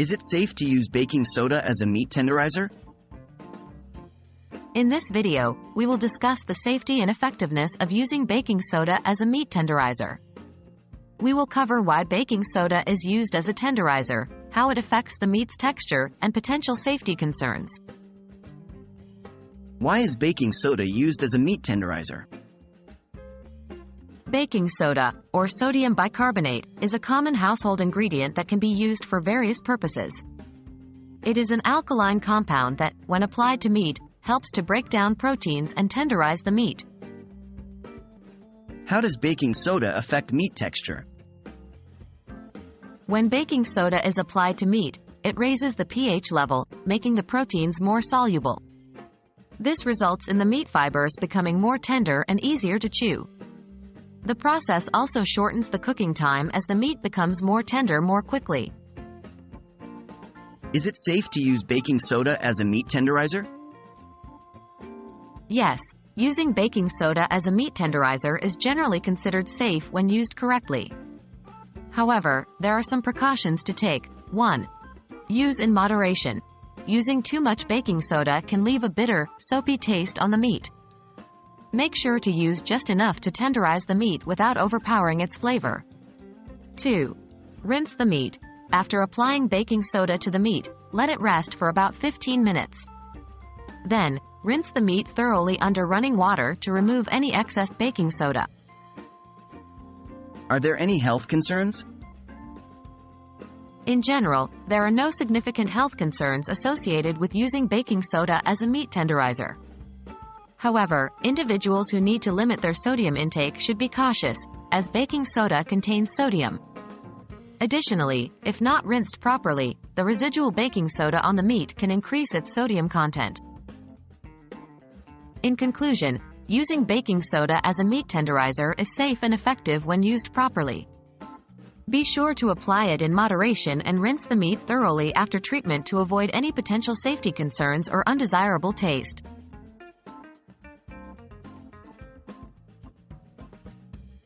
Is it safe to use baking soda as a meat tenderizer? In this video, we will discuss the safety and effectiveness of using baking soda as a meat tenderizer. We will cover why baking soda is used as a tenderizer, how it affects the meat's texture, and potential safety concerns. Why is baking soda used as a meat tenderizer? Baking soda, or sodium bicarbonate, is a common household ingredient that can be used for various purposes. It is an alkaline compound that, when applied to meat, helps to break down proteins and tenderize the meat. How does baking soda affect meat texture? When baking soda is applied to meat, it raises the pH level, making the proteins more soluble. This results in the meat fibers becoming more tender and easier to chew. The process also shortens the cooking time as the meat becomes more tender more quickly. Is it safe to use baking soda as a meat tenderizer? Yes, using baking soda as a meat tenderizer is generally considered safe when used correctly. However, there are some precautions to take. 1. Use in moderation. Using too much baking soda can leave a bitter, soapy taste on the meat. Make sure to use just enough to tenderize the meat without overpowering its flavor. 2. Rinse the meat. After applying baking soda to the meat, let it rest for about 15 minutes. Then, rinse the meat thoroughly under running water to remove any excess baking soda. Are there any health concerns? In general, there are no significant health concerns associated with using baking soda as a meat tenderizer. However, individuals who need to limit their sodium intake should be cautious, as baking soda contains sodium. Additionally, if not rinsed properly, the residual baking soda on the meat can increase its sodium content. In conclusion, using baking soda as a meat tenderizer is safe and effective when used properly. Be sure to apply it in moderation and rinse the meat thoroughly after treatment to avoid any potential safety concerns or undesirable taste.